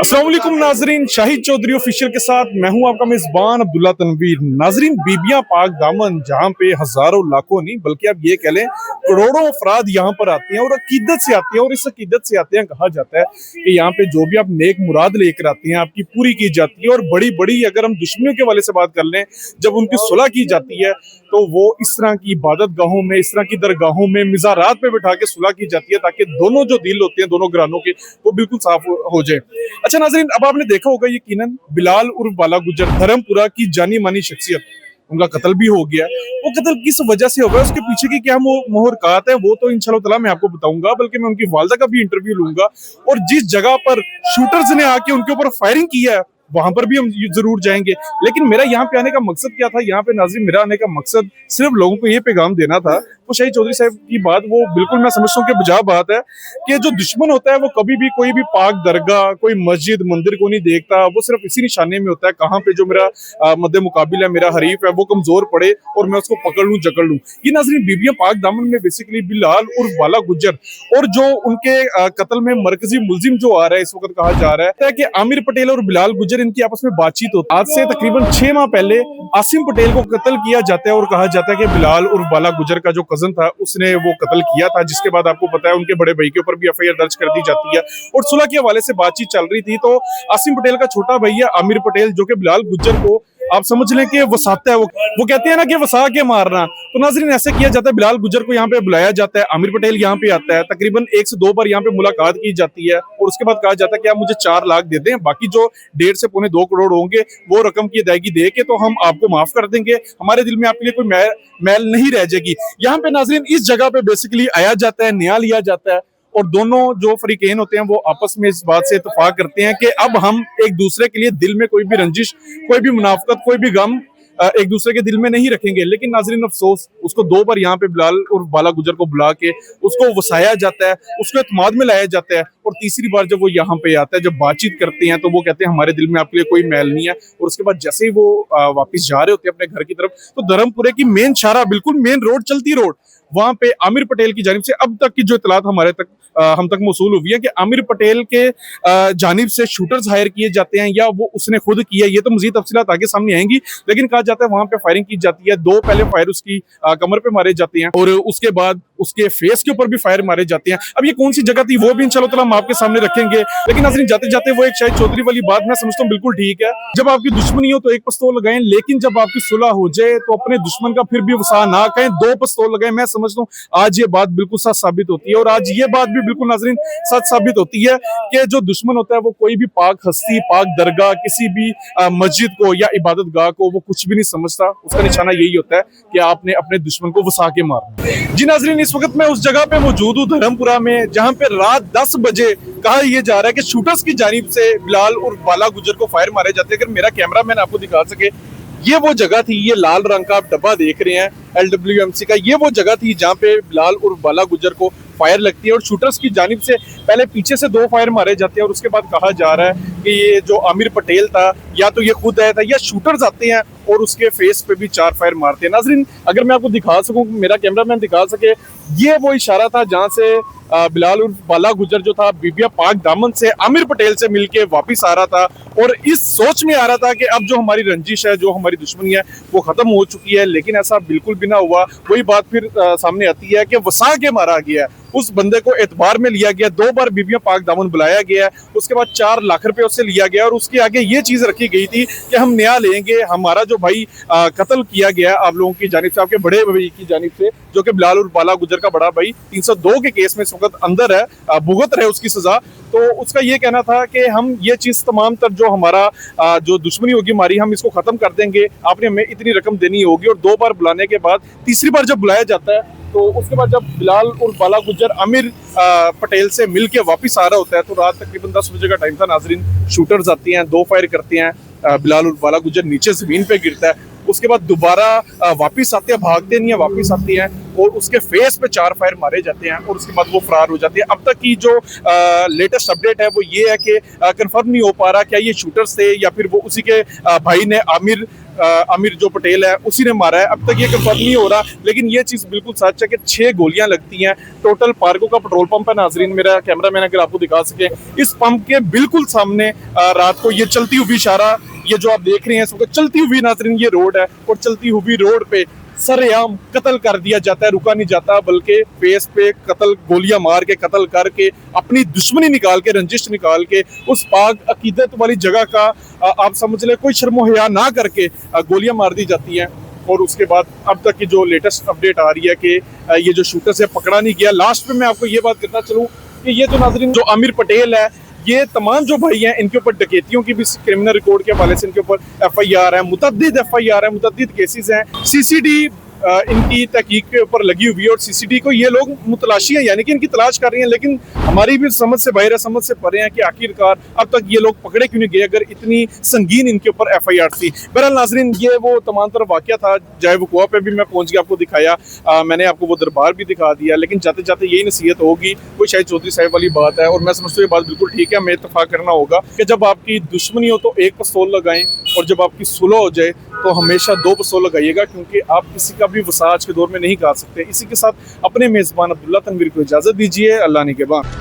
अस्सलाम वालेकुम नाजरीन, शाहिद चौधरी ऑफिशियल के साथ मैं हूं आपका मेजबान अब्दुल्ला तनवीर। नाजरीन, बीबियां पाक दामन, जहां पे हजारों लाखों नहीं बल्कि आप ये कह लें करोड़ों अफराद यहाँ पर आते हैं और अकीदत से आते हैं। और इस अकीदत से आते हैं, कहा जाता है कि यहाँ पे जो भी आप नेक मुराद लेकर आते हैं आपकी पूरी की जाती है। और बड़ी बड़ी अगर हम दुश्मनियों के वाले से बात कर लें, जब उनकी सुलह की जाती है तो वो इस तरह की इबादत गाहों में, इस तरह की दरगाहों में, मिज़ारात पे बिठा के सुलह की जाती है ताकि दोनों जो दिल होते हैं दोनों घरानों के वो बिल्कुल साफ हो जाए। अच्छा नाज़रीन, अब आपने देखा होगा यकीनन बिलाल उर्फ बाला गुजर, धर्मपुरा की जानी मानी शख्सियत, उनका कत्ल भी हो गया। वो कत्ल किस वजह से हो गया, उसके पीछे की क्या मुहरकात है, वो तो इंशाल्लाह ताला मैं आपको बताऊंगा। बल्कि मैं उनकी वालदा का भी इंटरव्यू लूंगा और जिस जगह पर शूटर्स ने आके उनके ऊपर फायरिंग किया है वहां पर भी हम जरूर जाएंगे। लेकिन मेरा यहाँ पे आने का मकसद क्या था, यहाँ पे नाज़रीन मेरा आने का मकसद सिर्फ लोगों को ये पैगाम देना था। वो शाहिद चौधरी साहब की बात वो बिल्कुल मैं समझता हूँ कि बजा बात है कि जो दुश्मन होता है वो कभी भी कोई भी पाक दरगाह, कोई मस्जिद, मंदिर को नहीं देखता। वो सिर्फ इसी निशाने में होता है कहाँ पे जो मेरा मद्दे मुकाबिल है, मेरा हरीफ है, वो कमजोर पड़े और मैं उसको पकड़ लूं, जकड़ लूं। ये नाज़रीन बीबियां पाक दामन में बेसिकली बिलाल उर्फ बाला गुजर और जो उनके कत्ल में मरकजी मुलजिम जो आ रहा है इस वक्त, कहा जा रहा है कि आमिर पटेल और बिलाल गुजर इनकी आपस में बातचीत होती है। आज से तकरीबन 6 माह पहले आसिम पटेल को कत्ल किया जाता है और कहा जाता है कि बिलाल उर्फ बाला गुजर का जो कजन था उसने वो कत्ल किया था, जिसके बाद आपको पता है उनके बड़े भाई के ऊपर भी एफआईआर दर्ज कर दी जाती है। और सुलह के हवाले से बातचीत चल रही थी तो आसिम पटेल का छोटा भैया आमिर पटेल जो कि बिलाल गुजर को आप समझ लें कि वसाता है, वो कहते हैं ना कि वसा के मारना। तो नाज़रीन ऐसे किया जाता है, बिलाल गुजर को यहाँ पे बुलाया जाता है, आमिर पटेल यहाँ पे आता है, तकरीबन 1 से 2 बार यहाँ पे मुलाकात की जाती है और उसके बाद कहा जाता है कि आप मुझे 4 लाख दे दें, बाकी जो 1.5 से पौने 2 करोड़ होंगे वो रकम की अदायगी दे के तो हम आपको माफ कर देंगे, हमारे दिल में आपके लिए कोई मैल नहीं रह जाएगी। यहाँ पे नाज़रीन इस जगह पे बेसिकली आया जाता है, न्याय लिया जाता है और दोनों जो फरीकेन होते हैं वो आपस में इस बात से इत्तेफाक करते हैं कि अब हम एक दूसरे के लिए दिल में कोई भी रंजिश, कोई भी मुनाफकत, कोई भी गम एक दूसरे के दिल में नहीं रखेंगे। लेकिन नाज़रीन अफसोस, उसको 2 बार यहाँ पे बिलाल और बाला गुजर को बुला के उसको वसाया जाता है, उसको एतमाद में लाया जाता है और तीसरी बार जब वो यहाँ पे आता है, जब बातचीत करते हैं तो वो कहते हैं हमारे दिल में आपके लिए कोई मैल नहीं है। और उसके बाद जैसे ही वो वापस जा रहे होते हैं अपने घर की तरफ तो धर्मपुरे की मेन शारा, बिल्कुल मेन रोड, चलती रोड, वहां पे आमिर पटेल की जानिब से अब तक की जो इतलात हमारे तक हम तक मौसूल हुई है कि आमिर पटेल के जानिब से शूटर्स हायर किए जाते हैं या वो उसने खुद किया, ये तो मजीद तफसीलात आगे सामने आएंगी। लेकिन कहा जाता है वहां पे फायरिंग की जाती है, 2 पहले फायर उसकी कमर पे मारे जाते हैं और उसके बाद उसके फेस के ऊपर भी फायर मारे जाते हैं। अब ये कौन सी जगह थी वो भी इंशाल्लाह ताला हम आपके सामने रखेंगे। लेकिन नाज़रीन जाते जाते वो एक शाहिद चौधरी वाली बात मैं समझता हूँ बिल्कुल ठीक है, जब आपकी दुश्मनी हो तो 1 पिस्तौल लगाएं, लेकिन जब आपकी सुलह हो जाए तो अपने दुश्मन का फिर भी वसा ना कहें, 2 पिस्तौल लगाएं। मैं समझता हूँ आज ये बात बिल्कुल सच साबित होती है और आज ये बात भी बिल्कुल नाज़रीन सच साबित होती है कि जो दुश्मन होता है वो कोई भी पाक हस्ती, पाक दरगाह, किसी भी मस्जिद को या इबादत गाह को वो कुछ भी नहीं समझता। उसका निशाना यही होता है कि आपने अपने दुश्मन को वसा के मारना। जी नाज़रीन, इस वक्त मैं उस जगह पे मौजूद हूँ धर्मपुरा में जहाँ पे रात 10 बजे कहा यह जा रहा है कि शूटर्स की जानिब से बिलाल और बाला गुजर को फायर मारे जाते हैं। अगर मेरा कैमरा मैन आपको दिखा सके, ये वो जगह थी, ये लाल रंग का आप डब्बा देख रहे हैं LWMC का, ये वो जगह थी जहाँ पे बिलाल और बाला गुजर को फायर लगती है और शूटर्स की जानिब से पहले पीछे से 2 फायर मारे जाते हैं और उसके बाद कहा जा रहा है कि ये जो आमिर पटेल था या तो ये खुद आया था या शूटर्स आते हैं और उसके फेस पे भी 4 फायर मारते हैं। नाज़रीन अगर मैं आपको दिखा सकूं, मेरा कैमरामैन दिखा सके, ये वो इशारा था जहां से बिलाल और बाला गुजर जो था बीबिया पाक दामन से आमिर पटेल से मिलके वापस आ रहा था और इस सोच में आ रहा था कि अब जो हमारी रंजिश है, जो हमारी दुश्मनी है वो खत्म हो चुकी है। लेकिन ऐसा बिल्कुल भी ना हुआ। वही बात फिर सामने आती है कि वसा के मारा गया, उस बंदे को एतबार में लिया गया, 2 बार बीबिया पाक दामन बुलाया गया, उसके बाद 4 लाख रुपए उससे लिया गया और उसके आगे ये चीज रखी गई थी कि हम न्याय लेंगे, हमारा जो भाई कत्ल किया गया आप लोगों की जानिब से, आपके बड़े भाई की जानिब से, जो कि बिलाल और बाला गुजर का बड़ा भाई 302 के केस में इस वक्त अंदर है, भुगत रहे उसकी सजा। तो उसका ये कहना था कि हम ये चीज तमाम तर जो हमारा जो दुश्मनी होगी हमारी, हम इसको खत्म कर देंगे, आपने हमें इतनी रकम देनी होगी। और 2 बार बुलाने के बाद तीसरी बार जब बुलाया जाता है तो उसके बाद जब बिलाल और बाला गुजर आमिर पटेल से मिल के वापिस आ रहा होता है तो रात तकरीबन 10 बजे का टाइम था नाजरीन। शूटर्स आती हैं, 2 फायर करते हैं, बिलाल और बाला गुजर नीचे जमीन पे गिरता है उसके बाद दोबारा वापस आते हैं, भागते नहीं है, वापस आते हैं और उसके फेस पे 4 फायर मारे जाते हैं और उसके बाद वो फरार हो जाते हैं। अब तक की जो लेटेस्ट अपडेट है वो ये है कि कंफर्म नहीं हो पा रहा क्या ये शूटर्स थे या फिर वो उसी के भाई ने आमिर जो पटेल है उसी ने मारा है। अब तक ये कंफर्म नहीं हो रहा, लेकिन ये चीज बिल्कुल सच है कि 6 गोलियां लगती हैं। टोटल पार्को का पेट्रोल पंप है नाजरीन, मेरा कैमरामैन अगर आपको दिखा सके, इस पंप के बिल्कुल सामने रात को ये चलती हुई इशारा, ये जो आप देख रहे हैं इस वक्त चलती हुई नाजरीन ये रोड है और चलती हुई रोड पे सरेआम कत्ल कर दिया जाता है, रुका नहीं जाता, बल्कि फेस पे कत्ल, गोलियां मार के कत्ल करके अपनी दुश्मनी निकाल के, रंजिश निकाल के उस पाक अकीदत वाली जगह का आप समझ ले कोई शर्म हया ना करके गोलियां मार दी जाती हैं। और उसके बाद अब तक की जो लेटेस्ट अपडेट आ रही है कि ये जो शूटर से पकड़ा नहीं गया। लास्ट में मैं आपको ये बात कहना चलूँ कि ये जो नाजरीन जो आमिर पटेल है, ये तमाम जो भाई हैं इनके ऊपर डकैतियों की भी क्रिमिनल रिकॉर्ड के हवाले से इनके ऊपर FIR है, मुतअद्दिद FIR है, मुतअद्दिद केसेस हैं। CCD इनकी तहकीक के ऊपर लगी हुई है और CCD को ये लोग मुतलाशी है, यानी कि इनकी तलाश कर रही हैं, लेकिन हमारी भी समझ से बाहर है, समझ से परे हैं कि आखिरकार अब तक ये लोग पकड़े क्यों नहीं गए अगर इतनी संगीन इनके ऊपर FIR थी। बहरहाल नाजरीन, ये वो तमाम तरफ वाकया था, जाए वकुआ पे भी मैं पहुंच गया, आपको दिखाया, मैंने आपको वो दरबार भी दिखा दिया, लेकिन जाते जाते यही नसीहत होगी, कोई शाहिद चौधरी साहब वाली बात है और मैं समझता हूँ ये बात बिल्कुल ठीक है, हमें इत्तफाक करना होगा कि जब आपकी दुश्मनी हो तो एक पिस्तौल लगाएं और जब आपकी सुलह हो जाए तो हमेशा 2 पिस्तौल लगाइएगा, क्योंकि आप किसी का भी वसा आज के दौर में नहीं खा सकते। इसी के साथ अपने मेज़बान अब्दुल्ला तनवीर को इजाज़त दीजिए। अल्लाह निगहबान।